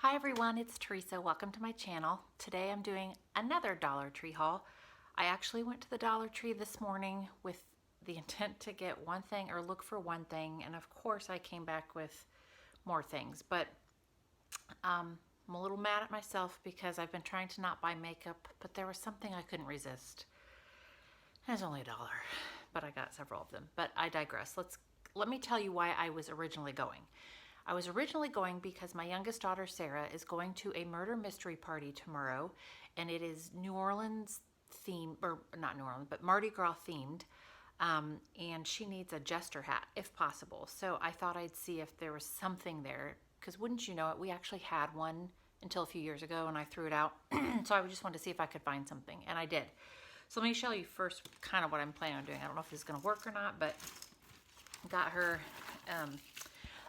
Hi everyone, it's Teresa. Welcome to my channel. Today I'm doing another Dollar Tree haul. I actually went to the Dollar Tree this morning with the intent to get one thing or look for one thing, and of course I came back with more things, but I'm a little mad at myself because I've been trying to not buy makeup, but there was something I couldn't resist. And it's only $1, but I got several of them. But I digress. Let me tell you why I was originally going. I was originally going because my youngest daughter, Sarah, is going to a murder mystery party tomorrow, and it is New Orleans themed, or not New Orleans, but Mardi Gras themed, and she needs a Jester hat, if possible. So I thought I'd see if there was something there, because wouldn't you know it, we actually had one until a few years ago, and I threw it out. So I just wanted to see if I could find something, and I did. So let me show you first kind of what I'm planning on doing. I don't know if this is going to work or not, but got her...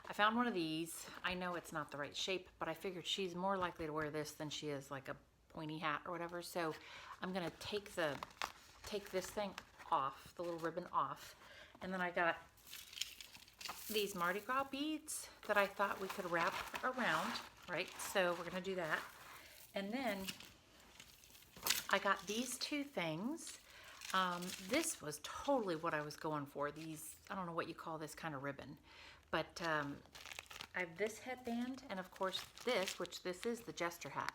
I found one of these. I know it's not the right shape, but I figured she's more likely to wear this than she is like a pointy hat or whatever. So I'm gonna take this thing off, the little ribbon off, and then I got these Mardi Gras beads that I thought we could wrap around, right? So we're gonna do that. And then I got these two things. This was totally what I was going for. These, I don't know what you call this kind of ribbon. But I have this headband, and of course this, which this is the Jester Hat.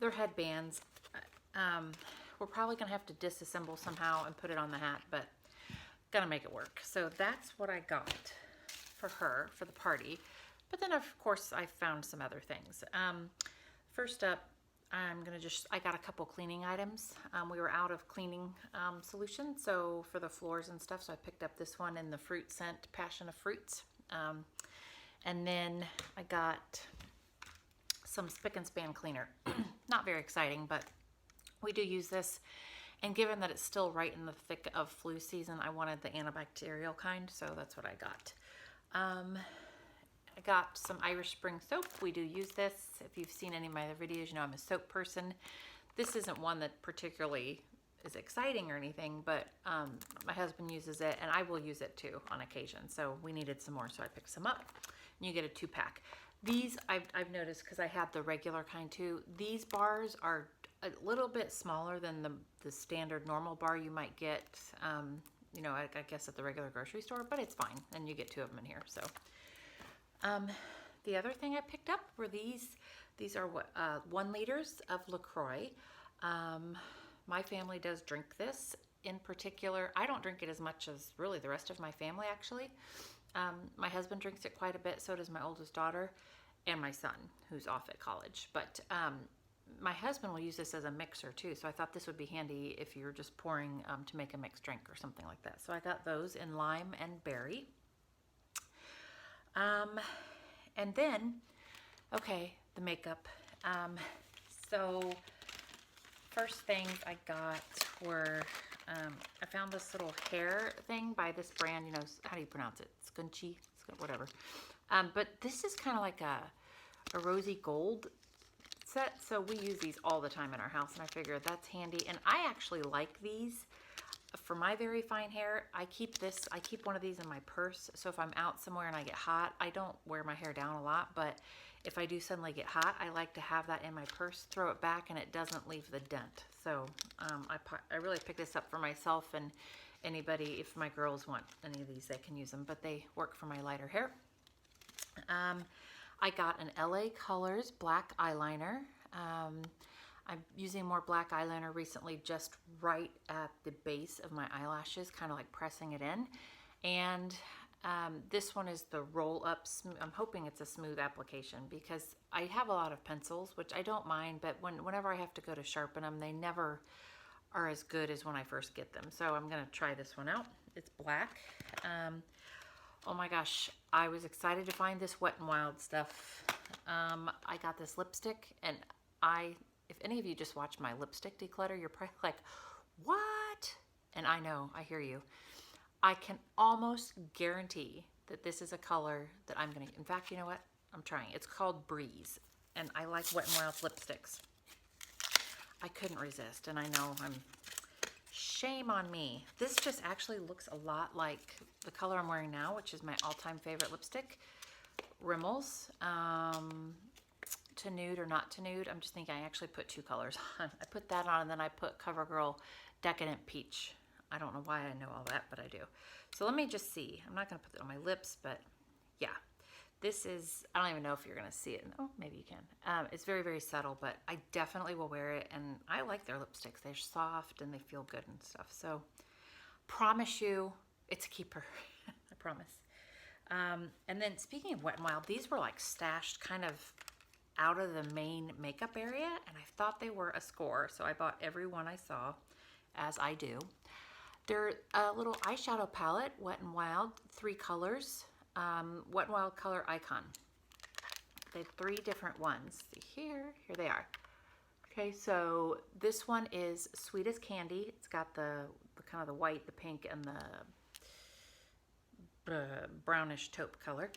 They're headbands. We're probably going to have to disassemble somehow and put it on the hat, but gonna make it work. So that's what I got for her, for the party. But then of course I found some other things. First up, I got a couple cleaning items. We were out of cleaning solution, so for the floors and stuff, so I picked up this one in the fruit scent, Passion of Fruits. And then I got some Spick and Span cleaner. Not very exciting, but we do use this. And given that it's still right in the thick of flu season, I wanted the antibacterial kind, so that's what I got. I got some Irish Spring soap. We do use this. If you've seen any of my other videos, you know I'm a soap person. This isn't one that particularly is exciting or anything, but my husband uses it, and I will use it too on occasion. So we needed some more, so I picked some up. And you get a 2-pack. These I've noticed, because I have the regular kind too, these bars are a little bit smaller than the standard normal bar you might get, you know, I guess at the regular grocery store, but it's fine, and you get 2 of them in here. So the other thing I picked up were these. These are 1 liters of LaCroix. My family does drink this in particular. I don't drink it as much as really the rest of my family, actually. My husband drinks it quite a bit, so does my oldest daughter and my son, who's off at college. But my husband will use this as a mixer too, so I thought this would be handy if you're just pouring to make a mixed drink or something like that. So I got those in lime and berry. And then, okay, the makeup. So first things I got were, I found this little hair thing by this brand, you know, how do you pronounce it? Scunchi, whatever. But this is kind of like a rosy gold set, so we use these all the time in our house, and I figured that's handy. And I actually like these. For my very fine hair, I keep one of these in my purse, so if I'm out somewhere and I get hot, I don't wear my hair down a lot, but if I do suddenly get hot, I like to have that in my purse, throw it back, and it doesn't leave the dent. So I really picked this up for myself, and anybody, if my girls want any of these, they can use them, but they work for my lighter hair. I got an LA Colors black eyeliner. I'm using more black eyeliner recently, just right at the base of my eyelashes, kind of like pressing it in. And this one is the roll up. I'm hoping it's a smooth application, because I have a lot of pencils, which I don't mind, but whenever I have to go to sharpen them, they never are as good as when I first get them. So I'm gonna try this one out. It's black. Oh my gosh, I was excited to find this Wet n Wild stuff. I got this lipstick, and if any of you just watch my lipstick declutter, you're probably like, what? And I know, I hear you. I can almost guarantee that this is a color that I'm gonna, in fact, you know what? I'm trying. It's called Breeze, and I like Wet n Wild lipsticks. I couldn't resist, and I know shame on me. This just actually looks a lot like the color I'm wearing now, which is my all-time favorite lipstick, Rimmel's. to nude or not to nude. I'm just thinking I actually put 2 colors on. I put that on, and then I put CoverGirl Decadent Peach. I don't know why I know all that, but I do. So let me just see. I'm not going to put it on my lips, but yeah. This is, I don't even know if you're going to see it. Oh, maybe you can. It's very, very subtle, but I definitely will wear it. And I like their lipsticks. They're soft and they feel good and stuff. So promise you, it's a keeper. I promise. And then speaking of Wet n Wild, these were like stashed kind of out of the main makeup area. And I thought they were a score. So I bought every one I saw, as I do. They're a little eyeshadow palette, Wet n Wild, 3 colors. Wet n Wild Color Icon. They have 3 different ones. See here they are. Okay, so this one is Sweet as Candy. It's got the kind of the white, the pink, and the brownish taupe color.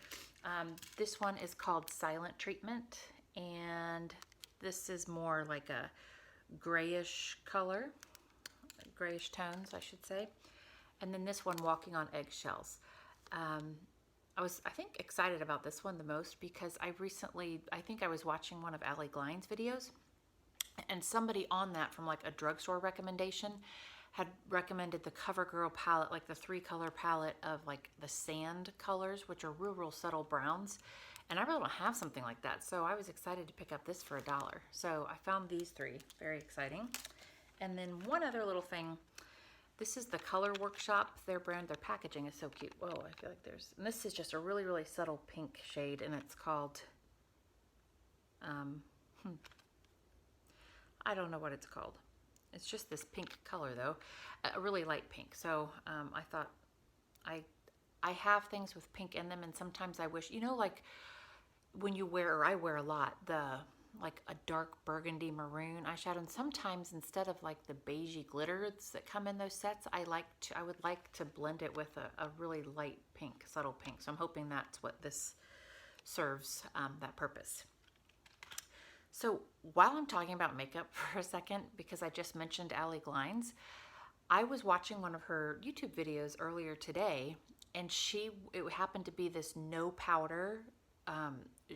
This one is called Silent Treatment, and this is more like a grayish color, grayish tones, I should say. And then this one, Walking on Eggshells. I was, I think, excited about this one the most because I think I was watching one of Allie Glein's videos, and somebody on that from like a drugstore recommendation had recommended the CoverGirl palette, like the 3-color palette of like the sand colors, which are real, real subtle browns. And I really don't have something like that. So I was excited to pick up this for $1. So I found these 3, very exciting. And then one other little thing. This is the Color Workshop. Their brand, their packaging is so cute. Whoa, I feel like there's... And this is just a really, really subtle pink shade, and it's called... I don't know what it's called. It's just this pink color, though. A really light pink. So I thought... I have things with pink in them, and sometimes I wish... You know, like, when you wear, or I wear a lot, like a dark burgundy maroon eyeshadow, and sometimes instead of like the beigey glitters that come in those sets, I would like to blend it with a really light pink, subtle pink. So I'm hoping that's what this serves, that purpose. So while I'm talking about makeup for a second, because I just mentioned Allie Glein's, I was watching one of her YouTube videos earlier today, and it happened to be this no powder.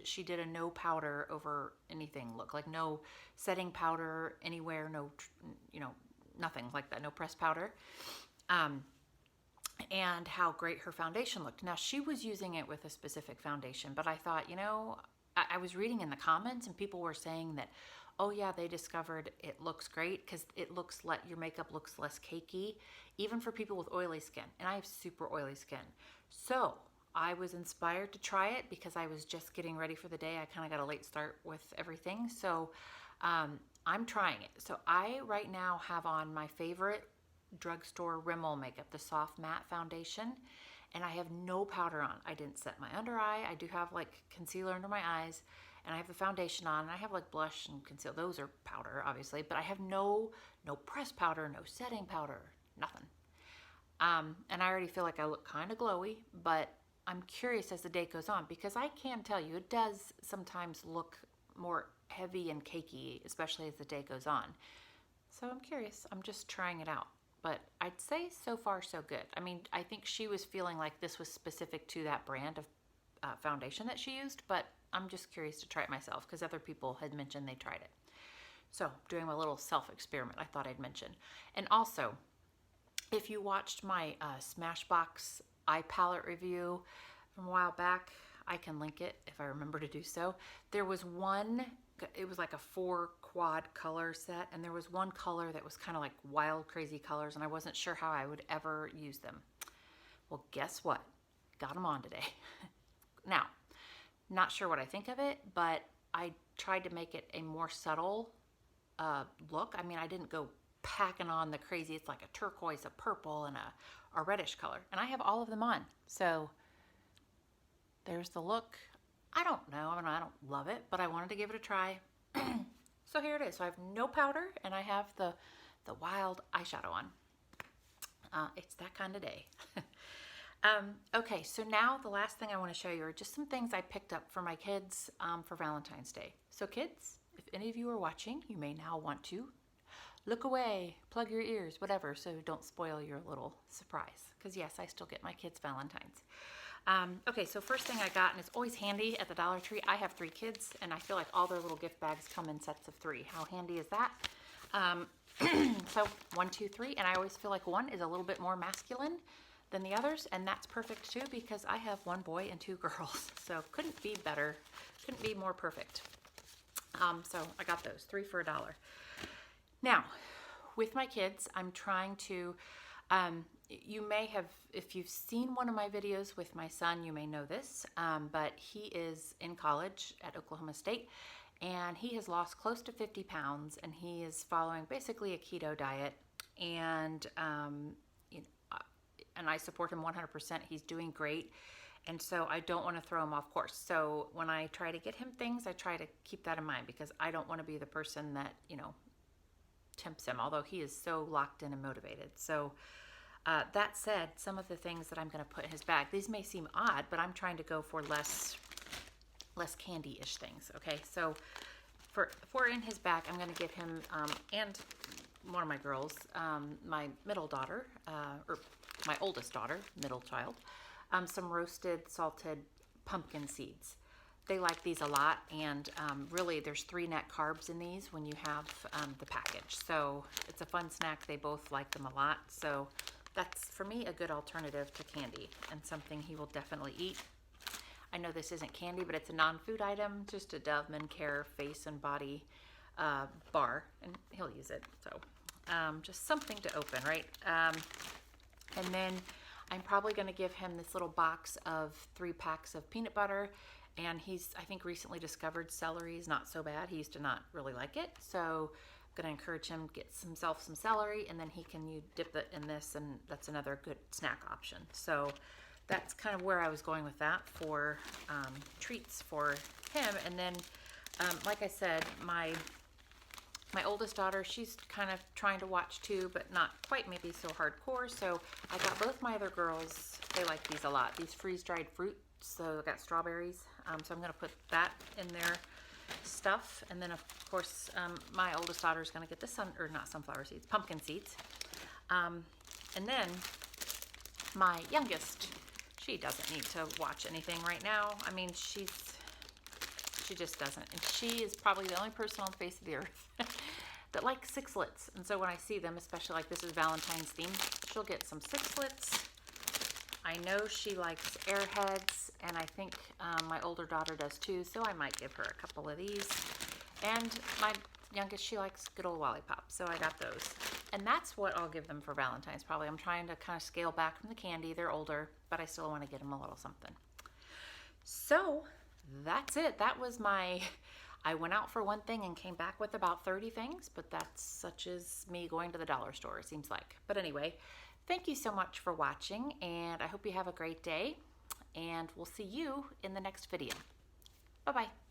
She did a no powder over anything look, like no setting powder anywhere, no, nothing like that, no pressed powder, and how great her foundation looked. Now, she was using it with a specific foundation, but I thought, I was reading in the comments and people were saying that, oh yeah, they discovered it looks great because your makeup looks less cakey, even for people with oily skin, and I have super oily skin. So I was inspired to try it because I was just getting ready for the day. I kind of got a late start with everything. So I'm trying it. So I right now have on my favorite drugstore Rimmel makeup, the Soft Matte Foundation. And I have no powder on. I didn't set my under eye. I do have like concealer under my eyes. And I have the foundation on. And I have like blush and concealer. Those are powder, obviously. But I have no pressed powder, no setting powder, nothing. And I already feel like I look kind of glowy. But I'm curious as the day goes on, because I can tell you it does sometimes look more heavy and cakey, especially as the day goes on. So I'm curious. I'm just trying it out. But I'd say so far so good. I mean, I think she was feeling like this was specific to that brand of foundation that she used, but I'm just curious to try it myself because other people had mentioned they tried it. So doing a little self-experiment I thought I'd mention. And also, if you watched my Smashbox eye palette review from a while back, I can link it if I remember to do so. There was one, it was like a 4 quad color set, and there was one color that was kind of like wild, crazy colors, and I wasn't sure how I would ever use them. Well, guess what? Got them on today. Now, not sure what I think of it, but I tried to make it a more subtle look. I mean, I didn't go packing on the crazy, it's like a turquoise, a purple, and a reddish color. And I have all of them on. So there's the look. I don't know. I don't love it, but I wanted to give it a try. So here it is. So I have no powder, and I have the wild eyeshadow on. It's that kind of day. Okay, so now the last thing I want to show you are just some things I picked up for my kids for Valentine's Day. So kids, if any of you are watching, you may now want to look away, plug your ears, whatever, so don't spoil your little surprise. Because yes, I still get my kids Valentine's. Okay, so first thing I got, and it's always handy at the Dollar Tree, I have 3 kids, and I feel like all their little gift bags come in sets of 3. How handy is that? So 1, 2, 3, and I always feel like one is a little bit more masculine than the others, and that's perfect too because I have 1 boy and 2 girls, so couldn't be better, couldn't be more perfect. So I got those, 3 for $1. Now, with my kids, I'm trying to, you may have, if you've seen one of my videos with my son, you may know this, but he is in college at Oklahoma State, and he has lost close to 50 pounds, and he is following basically a keto diet, and and I support him 100%. He's doing great, and so I don't want to throw him off course. So when I try to get him things, I try to keep that in mind because I don't want to be the person that, tempts him, although he is so locked in and motivated. So that said, some of the things that I'm going to put in his bag, these may seem odd, but I'm trying to go for less candy-ish things. Okay, so for in his bag, I'm going to give him and one of my girls, my middle daughter, or my oldest daughter, middle child, some roasted salted pumpkin seeds. They like these a lot, and really there's 3 net carbs in these when you have the package. So it's a fun snack. They both like them a lot. So that's, for me, a good alternative to candy and something he will definitely eat. I know this isn't candy, but it's a non-food item, just a Dove Men Care face and body bar, and he'll use it. So just something to open, right? And then I'm probably going to give him this little box of 3 packs of peanut butter. And he's, I think, recently discovered celery is not so bad. He used to not really like it. So I'm going to encourage him to get himself some celery, and then he can dip it in this, and that's another good snack option. So that's kind of where I was going with that for treats for him. And then, like I said, my oldest daughter, she's kind of trying to watch too, but not quite maybe so hardcore. So I got both my other girls, they like these a lot, these freeze-dried fruits. So I got strawberries. So I'm going to put that in their stuff. And then, of course, my oldest daughter is going to get the not sunflower seeds, pumpkin seeds. And then my youngest, she doesn't need to watch anything right now. I mean, she just doesn't. And she is probably the only person on the face of the earth that likes sixlets. And so when I see them, especially like this is Valentine's theme, she'll get some sixlets. I know she likes Airheads, and I think my older daughter does too, so I might give her a couple of these. And my youngest, she likes good old lollipops, so I got those. And that's what I'll give them for Valentine's probably. I'm trying to kind of scale back from the candy. They're older, but I still want to get them a little something. So that's it. That was I went out for one thing and came back with about 30 things, but that's such as me going to the dollar store, it seems like. But anyway, thank you so much for watching, and I hope you have a great day, and we'll see you in the next video. Bye-bye.